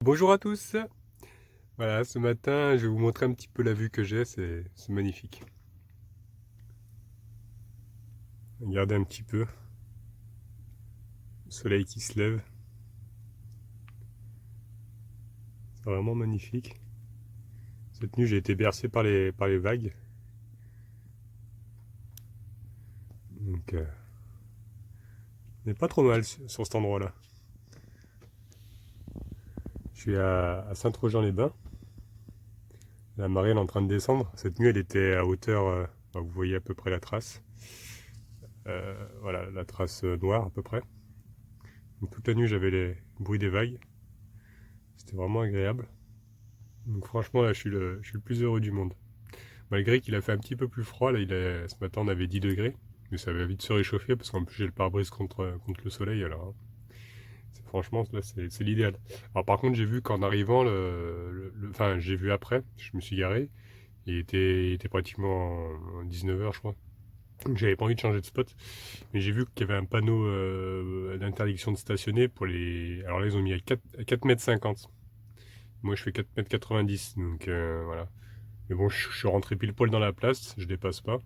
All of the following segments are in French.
Bonjour à tous. Voilà, ce matin, je vais vous montrer un petit peu la vue que j'ai, c'est magnifique. Regardez un petit peu, le soleil qui se lève, c'est vraiment magnifique. Cette nuit, j'ai été bercé par les vagues, donc on n'est pas trop mal sur cet endroit-là. Je suis à Saint-Trojan-les-Bains, la marée elle est en train de descendre. Cette nuit, elle était à hauteur, vous voyez à peu près la trace. Voilà, la trace noire à peu près. Donc, toute la nuit, j'avais les bruits des vagues, c'était vraiment agréable. Donc franchement, là, je suis le plus heureux du monde. Malgré qu'il a fait un petit peu plus froid, là, ce matin on avait 10 degrés, mais ça va vite se réchauffer parce qu'en plus j'ai le pare-brise contre le soleil, alors hein. Franchement, là c'est l'idéal. Alors par contre, j'ai vu qu'en arrivant, enfin j'ai vu après, je me suis garé, il était pratiquement 19 h je crois. Donc j'avais pas envie de changer de spot, mais j'ai vu qu'il y avait un panneau d'interdiction de stationner pour les... Alors là ils ont mis à 4,50 m. Moi je fais 4,90 m, donc voilà. Mais bon, je suis rentré pile poil dans la place, je dépasse pas.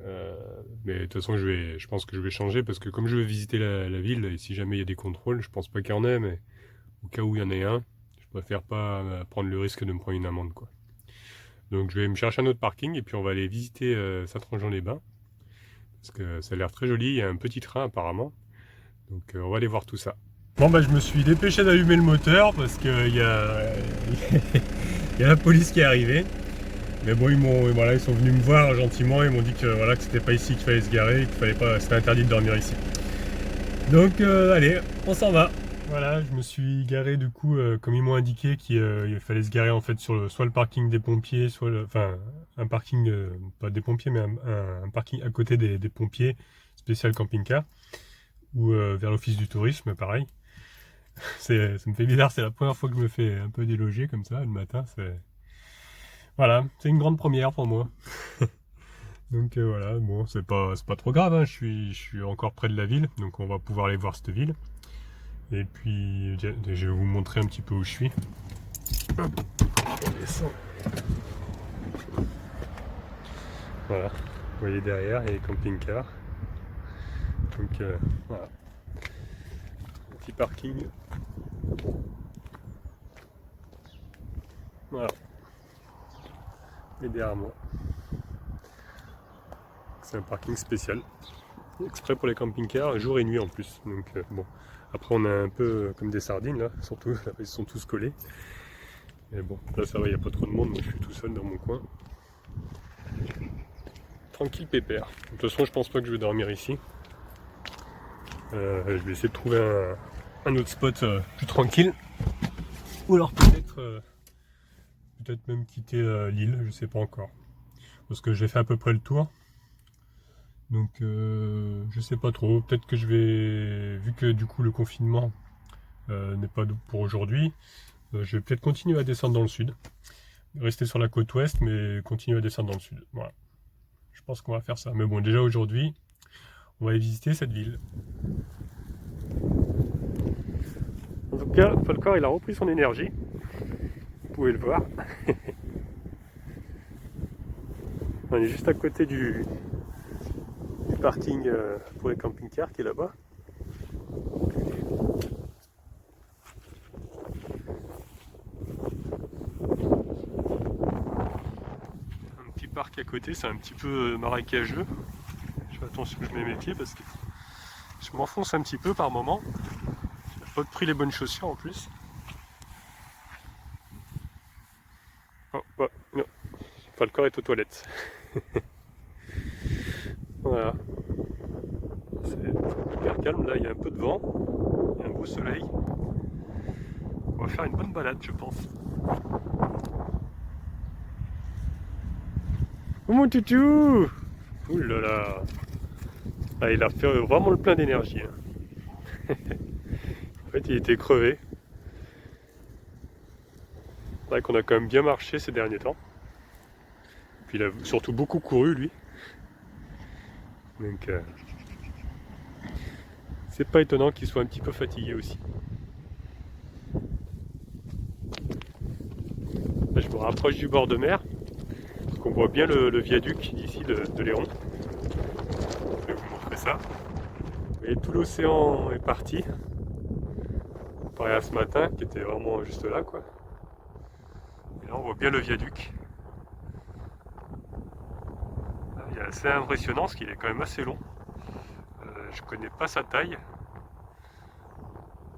Euh, mais de toute façon, je pense que je vais changer parce que comme je veux visiter la ville, et si jamais il y a des contrôles, je pense pas qu'il y en ait, mais au cas où il y en ait un, je préfère pas prendre le risque de me prendre une amende, quoi. Donc je vais me chercher un autre parking et puis on va aller visiter Saint-Trojan-les-Bains parce que ça a l'air très joli. Il y a un petit train apparemment, donc on va aller voir tout ça. Bon bah je me suis dépêché d'allumer le moteur parce qu'il y a, il y a la police qui est arrivée. Mais bon, ils sont venus me voir gentiment, ils m'ont dit que voilà que c'était pas ici qu'il fallait se garer, qu'il fallait pas, c'était interdit de dormir ici. Donc allez, on s'en va. Voilà, je me suis garé du coup, comme ils m'ont indiqué qu'il fallait se garer en fait sur soit le parking des pompiers, enfin un parking pas des pompiers, mais un parking à côté des pompiers, spécial camping-car, ou vers l'office du tourisme, pareil. Ça me fait bizarre, c'est la première fois que je me fais un peu déloger comme ça le matin. Voilà, c'est une grande première pour moi. Donc voilà, bon, c'est pas trop grave, hein. Je suis encore près de la ville, donc on va pouvoir aller voir cette ville. Et puis, je vais vous montrer un petit peu où je suis. Hop, on descend. Voilà, vous voyez derrière, il y a les camping-cars. Donc voilà, petit parking. Voilà, et derrière moi. C'est un parking spécial, exprès pour les camping-cars, jour et nuit en plus. Donc bon, après on est un peu comme des sardines là, surtout là, ils sont tous collés. Mais bon, là ça va, il n'y a pas trop de monde, moi je suis tout seul dans mon coin. Tranquille pépère. De toute façon, je pense pas que je vais dormir ici. Je vais essayer de trouver un autre spot plus tranquille. Ou alors peut-être même quitter l'île, je sais pas encore. Parce que j'ai fait à peu près le tour. Donc je sais pas trop. Peut-être que je vais, vu que du coup le confinement n'est pas pour aujourd'hui, je vais peut-être continuer à descendre dans le sud. Rester sur la côte ouest, mais continuer à descendre dans le sud. Voilà. Je pense qu'on va faire ça. Mais bon, déjà aujourd'hui, on va aller visiter cette ville. En tout cas, Falcor il a repris son énergie. Vous pouvez le voir. On est juste à côté du parking pour les camping-cars qui est là-bas. Un petit parc à côté, c'est un petit peu marécageux. Je fais attention que je mets mes pieds parce que je m'enfonce un petit peu par moment. J'ai pas pris les bonnes chaussures en plus. Oh, oh non. Falcor est aux toilettes. Voilà. C'est hyper calme, là il y a un peu de vent, il y a un beau soleil. On va faire une bonne balade je pense. Oh mon toutou! Ouh là là! Ah, il a fait vraiment le plein d'énergie. Hein. En fait il était crevé. C'est vrai qu'on a quand même bien marché ces derniers temps. Puis il a surtout beaucoup couru lui. Donc c'est pas étonnant qu'il soit un petit peu fatigué aussi. rapproche du bord de mer. Donc on voit bien le viaduc ici de Léron. Je vais vous montrer ça. Et tout l'océan est parti. Comparé à ce matin qui était vraiment juste là quoi. Et là on voit bien le viaduc. Il est assez impressionnant parce qu'il est quand même assez long. Je connais pas sa taille.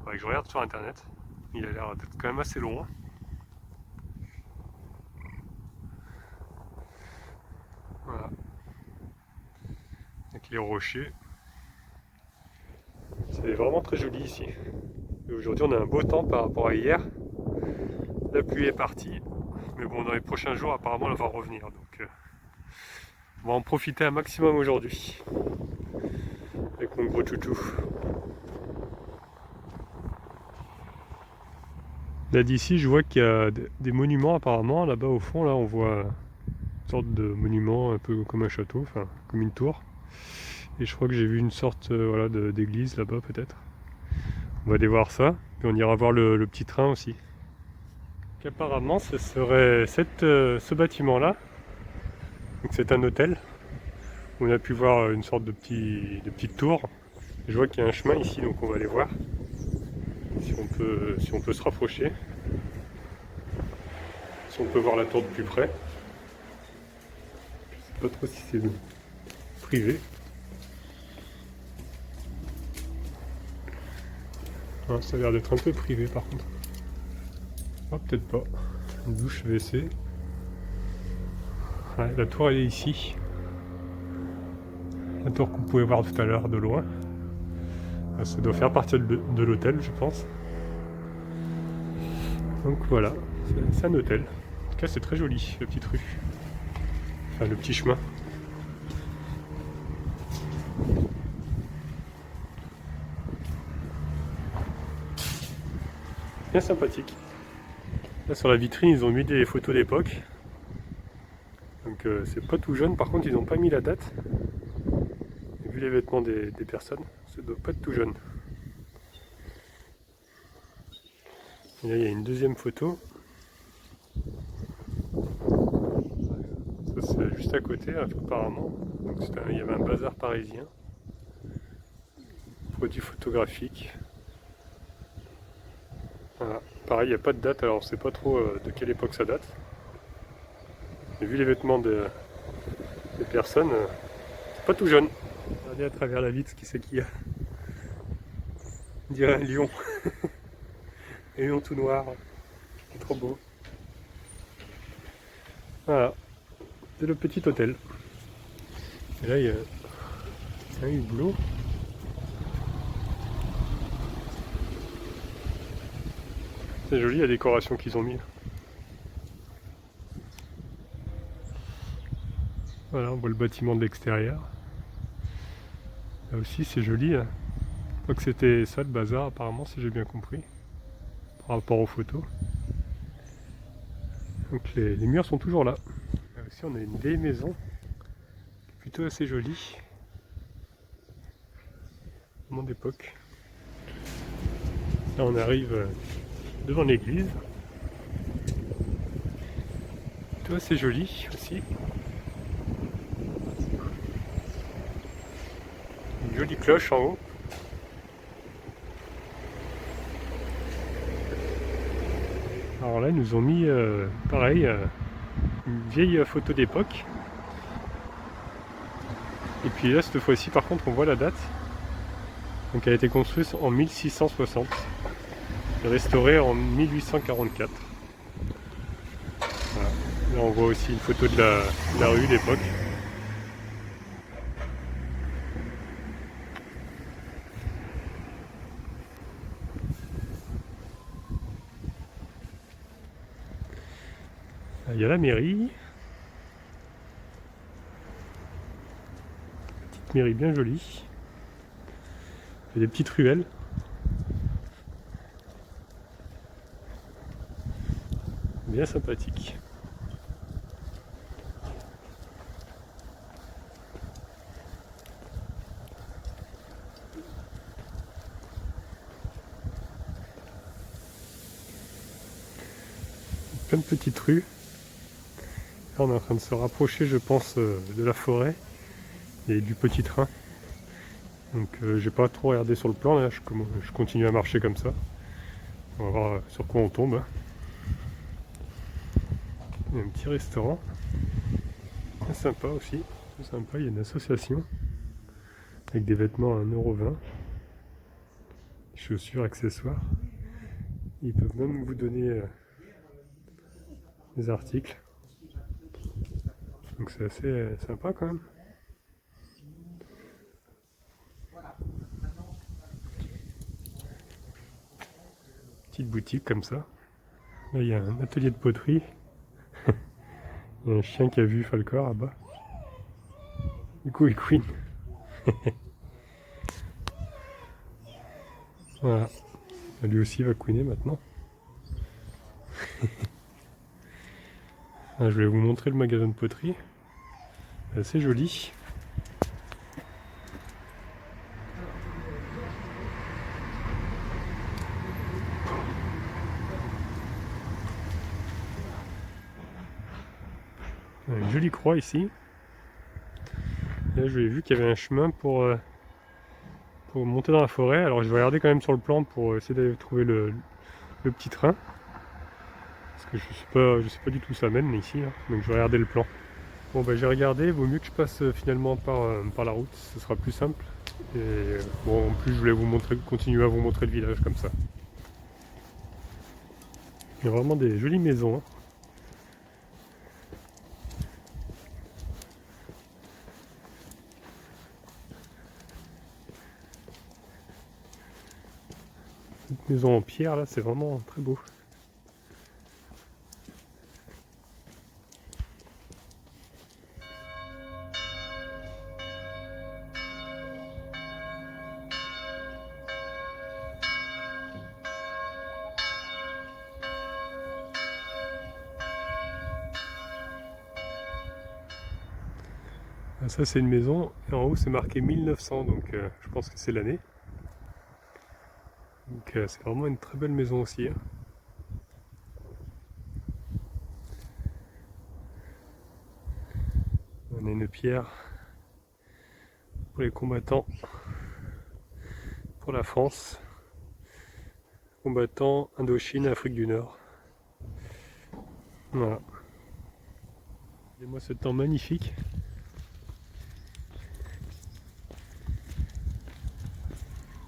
Faudrait que je regarde sur internet. Il a l'air d'être quand même assez long. Voilà. Avec les rochers. C'est vraiment très joli ici. Et aujourd'hui on a un beau temps par rapport à hier. La pluie est partie. Mais bon, dans les prochains jours apparemment elle va revenir. Donc on va en profiter un maximum aujourd'hui. Avec mon gros chouchou. Là d'ici je vois qu'il y a des monuments apparemment. Là-bas au fond là on voit une sorte de monument un peu comme un château, enfin comme une tour. Et je crois que j'ai vu une sorte voilà, d'église là-bas peut-être. On va aller voir ça. Puis on ira voir le petit train aussi. Donc, apparemment ce serait ce bâtiment-là. Donc c'est un hôtel. On a pu voir une sorte de petite tour. Je vois qu'il y a un chemin ici, donc on va aller voir. Si on peut se rapprocher. Si on peut voir la tour de plus près. Je sais pas trop si c'est privé. Ah, ça a l'air d'être un peu privé par contre. Ah, peut-être pas. Une douche WC. Ouais, la tour elle est ici. La tour que vous pouvez voir tout à l'heure de loin. Ça doit faire partie de l'hôtel, je pense. Donc voilà, c'est un hôtel. En tout cas, c'est très joli, la petite rue. Enfin, le petit chemin. Bien sympathique. Là, sur la vitrine, ils ont mis des photos d'époque. Donc, c'est pas tout jeune. Par contre, ils n'ont pas mis la date. Vu les vêtements des personnes, ça doit pas être tout jeune. Et là, il y a une deuxième photo. Ça, c'est juste à côté, apparemment. Donc, il y avait un bazar parisien. Produits photographiques. Voilà. Pareil, il n'y a pas de date, alors on ne sait pas trop de quelle époque ça date. Mais vu les vêtements des personnes, c'est pas tout jeune. Regardez à travers la vitre ce qui c'est qu'il y a. On dirait un lion. Un lion tout noir. C'est trop beau. Voilà. C'est le petit hôtel. Et là, il y a un hublot. C'est joli la décoration qu'ils ont mis. Voilà, on voit le bâtiment de l'extérieur. Là aussi, c'est joli. Hein. Je crois que c'était ça le bazar, apparemment, si j'ai bien compris, par rapport aux photos. Donc les murs sont toujours là. Là aussi, on a une vieille maison, plutôt assez jolie. Vraiment d'époque. Là, on arrive devant l'église. Plutôt assez joli aussi. Une jolie cloche en haut. Alors là, ils nous ont mis, pareil, une vieille photo d'époque. Et puis là, cette fois-ci, par contre, on voit la date. Donc elle a été construite en 1660 et restaurée en 1844. Voilà. Là, on voit aussi une photo de la rue d'époque. Il y a la mairie. Petite mairie bien jolie. Il y a des petites ruelles. Bien sympathique. Plein de petites rues. on est en train de se rapprocher, je pense, de la forêt et du petit train. Donc j'ai pas trop regardé sur le plan, là, je continue à marcher comme ça. On va voir sur quoi on tombe. Il y a un petit restaurant. C'est sympa aussi. C'est sympa, il y a une association avec des vêtements à 1,20 €. Chaussures, accessoires. Ils peuvent même vous donner des articles. Donc c'est assez sympa quand même. Petite boutique comme ça. Là il y a un atelier de poterie. Il y a un chien qui a vu Falcor là-bas. Du coup il couine. Voilà. Lui aussi va couiner maintenant. Je vais vous montrer le magasin de poterie. C'est assez joli. Une jolie croix ici. Là, j'ai vu qu'il y avait un chemin pour monter dans la forêt. Alors je vais regarder quand même sur le plan pour essayer d'aller trouver le petit train. Parce que je sais pas du tout où ça mène ici. Hein. Donc je vais regarder le plan. Bon bah j'ai regardé, vaut mieux que je passe finalement par la route, ce sera plus simple. Et bon en plus je voulais vous montrer, continuer à vous montrer le village comme ça. Il y a vraiment des jolies maisons. Hein. Cette maison en pierre là, c'est vraiment très beau. Ça c'est une maison, et en haut c'est marqué 1900, donc je pense que c'est l'année. Donc c'est vraiment une très belle maison aussi. Hein. On a une pierre pour les combattants, pour la France, combattants Indochine, Afrique du Nord. Voilà. Regardez-moi ce temps magnifique.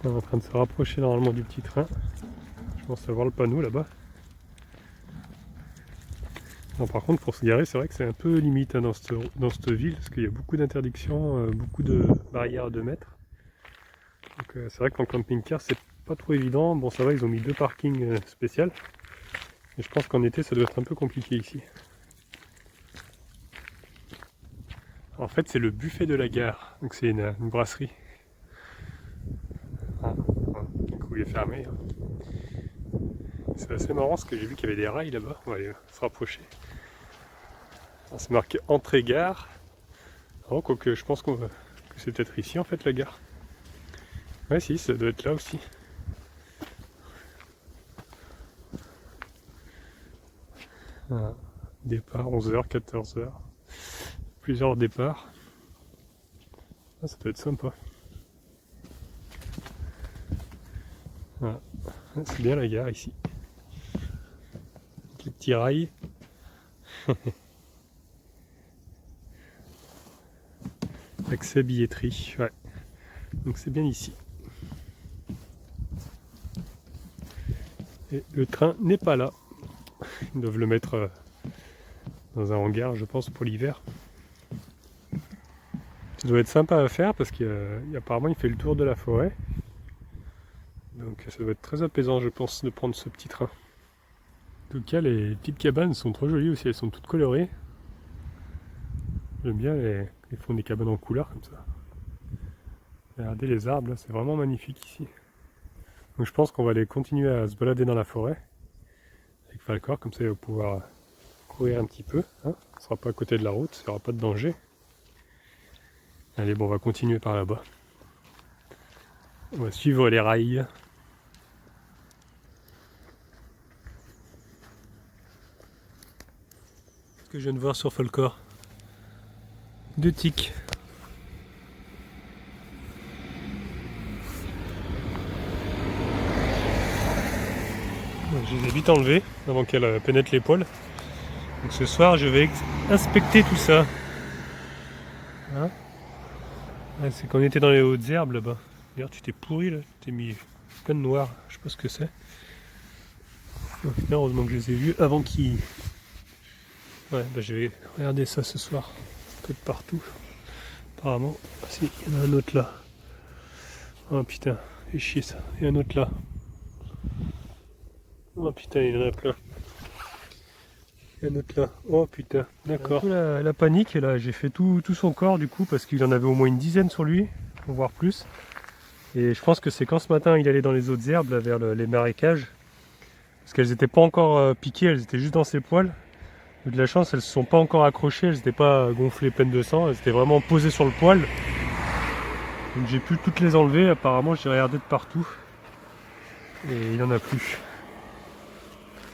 On est en train de se rapprocher normalement du petit train. Je pense avoir le panneau là-bas. Par contre, pour se garer, c'est vrai que c'est un peu limite hein, dans cette ville, parce qu'il y a beaucoup d'interdictions, beaucoup de barrières à 2 mètres. Donc c'est vrai qu'en camping-car, c'est pas trop évident. Bon, ça va, ils ont mis 2 parkings spéciaux. Mais je pense qu'en été, ça doit être un peu compliqué ici. En fait, c'est le buffet de la gare. Donc c'est une brasserie. Ah, du coup, il est fermé. Hein. C'est assez marrant parce que j'ai vu qu'il y avait des rails là-bas. On va aller se rapprocher. C'est marqué entrée gare. Oh, quoique je pense que c'est peut-être ici en fait la gare. Ouais, si, ça doit être là aussi. Voilà. Départ 11h, 14h. Plusieurs départs. Ah, ça peut être sympa. Voilà. C'est bien la gare ici. Avec les petits rails. Accès billetterie. Ouais. Donc c'est bien ici. Et le train n'est pas là. Ils doivent le mettre dans un hangar, je pense, pour l'hiver. Ça doit être sympa à faire parce qu'apparemment il fait le tour de la forêt. Donc ça doit être très apaisant, je pense, de prendre ce petit train. En tout cas, les petites cabanes sont trop jolies aussi, elles sont toutes colorées. J'aime bien ils font des cabanes en couleur comme ça. Regardez les arbres, là, c'est vraiment magnifique ici. Donc je pense qu'on va aller continuer à se balader dans la forêt avec Falcor, comme ça il va pouvoir courir un petit peu. Hein. On ne sera pas à côté de la route, il n'y aura pas de danger. Allez, bon, on va continuer par là-bas. On va suivre les rails. que je viens de voir sur Folklore. 2 tiques. Je les ai vite enlevés avant qu'elle pénètre les poils. Donc ce soir je vais inspecter tout ça. Hein, ouais, c'est quand on était dans les hautes herbes là-bas. D'ailleurs tu t'es pourri là, tu t'es mis plein de noir, je sais pas ce que c'est. Donc, heureusement que je les ai vus avant qu'ils... Ouais, bah je vais regarder ça ce soir. Peut-être partout. Apparemment. Ah si, il y en a un autre là. Oh putain, fait chier ça. Il y a un autre là. Oh putain, il y en a plein. Il y en a un autre là. Oh putain, d'accord. La panique là, j'ai fait tout son corps du coup parce qu'il en avait au moins une dizaine sur lui, voire plus. Et je pense que c'est quand ce matin il allait dans les autres herbes là, vers les marécages. Parce qu'elles n'étaient pas encore piquées, elles étaient juste dans ses poils. De la chance, elles ne se sont pas encore accrochées, elles n'étaient pas gonflées pleines de sang, elles étaient vraiment posées sur le poil. Donc j'ai pu toutes les enlever, apparemment j'ai regardé de partout. Et il n'y en a plus.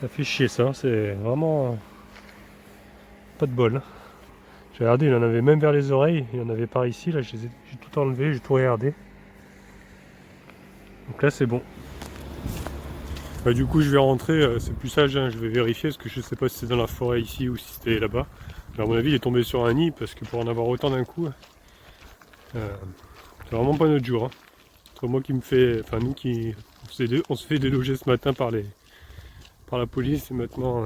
Ça fait chier ça, c'est vraiment pas de bol. J'ai regardé, il en avait même vers les oreilles, il y en avait par ici, là j'ai tout enlevé, j'ai tout regardé. Donc là c'est bon. Bah, du coup je vais rentrer, c'est plus sage, hein, je vais vérifier parce que je sais pas si c'est dans la forêt ici ou si c'était là-bas. À mon avis il est tombé sur un nid parce que pour en avoir autant d'un coup, c'est vraiment pas notre jour. Hein. C'est moi qui me fait, enfin nous qui, on se fait déloger ce matin par la police et maintenant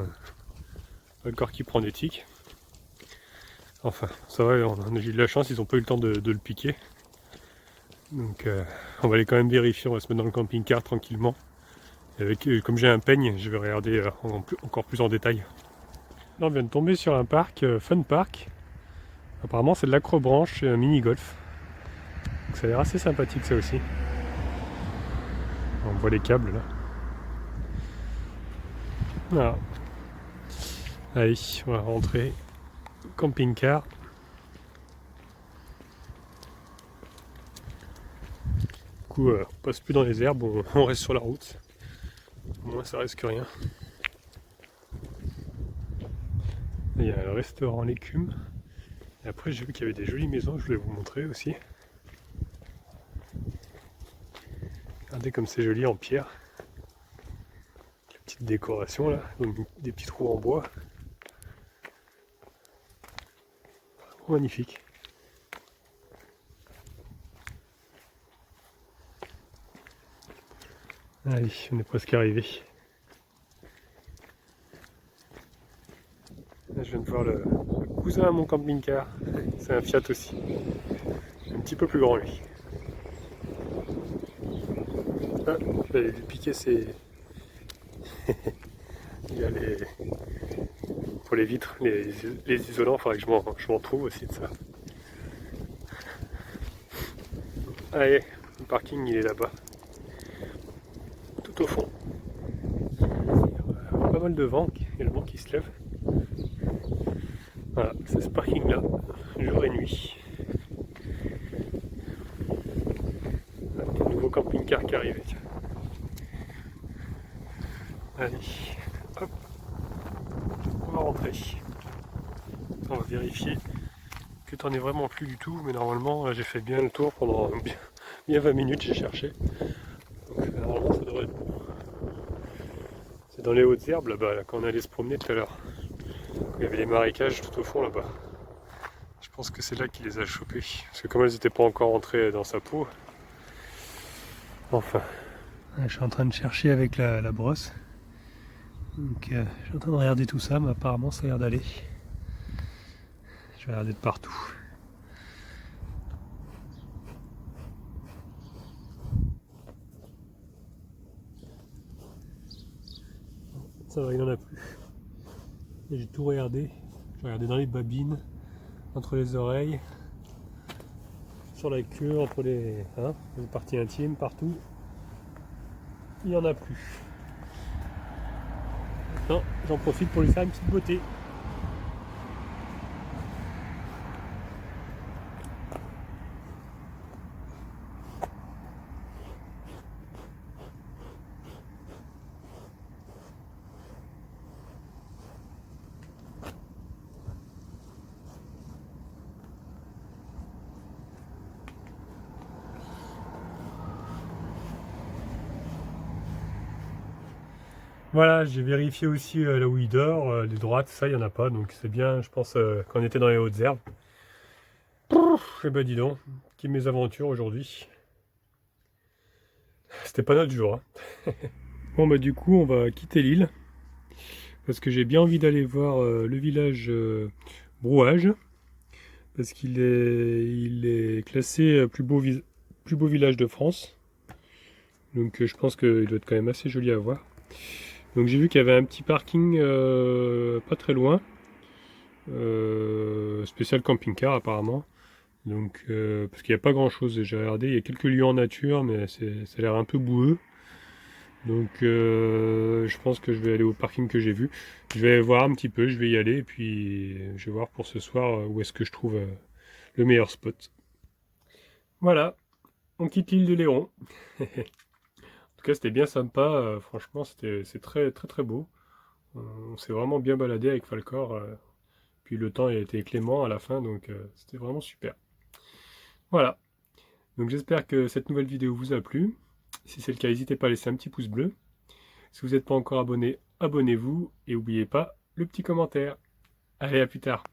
le corps qui prend des tiques. Enfin ça va, j'ai eu de la chance, ils ont pas eu le temps de le piquer. Donc on va aller quand même vérifier, on va se mettre dans le camping-car tranquillement. Avec, comme j'ai un peigne, je vais regarder encore plus en détail. Là, on vient de tomber sur un parc, Fun Park. Apparemment c'est de l'acrobranche et un mini-golf. Donc ça a l'air assez sympathique ça aussi. On voit les câbles là. Voilà. Allez, on va rentrer. Camping-car. Du coup, on passe plus dans les herbes, on reste sur la route. Au moins ça risque rien. Il y a le restaurant L'écume. Et après j'ai vu qu'il y avait des jolies maisons, je voulais vous montrer aussi. Regardez comme c'est joli en pierre. Les petites décorations là, donc des petits trous en bois. Magnifique. Allez, on est presque arrivé. Là, je viens de voir le cousin à mon camping-car. C'est un Fiat aussi. Un petit peu plus grand lui. Ah, je vais aller lui piquer ses... Il y a les... Pour les vitres, les isolants, il faudrait que je m'en trouve aussi de ça. Allez, le parking il est là-bas. Tout au fond. Il y a pas mal de vent, il y a le vent qui se lève. Voilà, c'est ce parking là, jour et nuit. Un nouveau camping-car qui arrive. Allez, hop, on va rentrer. On va vérifier que t'en es vraiment plus du tout, mais normalement là, j'ai fait bien le tour pendant bien 20 minutes, j'ai cherché. Donc normalement ça devrait être bon. C'est dans les hautes herbes là-bas, là, quand on allait se promener tout à l'heure. Il y avait les marécages tout au fond là-bas. Je pense que c'est là qu'il les a chopés. Parce que comme elles n'étaient pas encore entrées dans sa peau. Enfin. Je suis en train de chercher avec la brosse. Donc je suis en train de regarder tout ça, mais apparemment ça a l'air d'aller. Je vais regarder de partout. Ça va, il n'en a plus. J'ai tout regardé. J'ai regardé dans les babines, entre les oreilles, sur la queue, entre les parties intimes, partout. Il n'y en a plus. Maintenant, j'en profite pour lui faire une petite beauté. Voilà, j'ai vérifié aussi là où il dort, les droites, ça, il n'y en a pas, donc c'est bien, je pense, quand on était dans les hautes herbes. Eh ben dis donc, qui mésaventures aujourd'hui. C'était pas notre jour, hein. Bon bah du coup, on va quitter l'île, parce que j'ai bien envie d'aller voir le village Brouage, parce qu'il est classé plus beau village de France. Donc je pense qu'il doit être quand même assez joli à voir. Donc j'ai vu qu'il y avait un petit parking pas très loin, spécial camping-car apparemment. Donc parce qu'il n'y a pas grand-chose, j'ai regardé, il y a quelques lieux en nature, mais ça a l'air un peu boueux. Donc je pense que je vais aller au parking que j'ai vu. Je vais voir un petit peu, je vais y aller, et puis je vais voir pour ce soir où est-ce que je trouve le meilleur spot. Voilà, on quitte l'île de Léron. En tout cas, c'était bien sympa. Franchement, c'est très très très beau. On s'est vraiment bien baladé avec Falcor. Puis le temps a été clément à la fin, donc c'était vraiment super. Voilà. Donc j'espère que cette nouvelle vidéo vous a plu. Si c'est le cas, n'hésitez pas à laisser un petit pouce bleu. Si vous n'êtes pas encore abonné, abonnez-vous et n'oubliez pas le petit commentaire. Allez, à plus tard.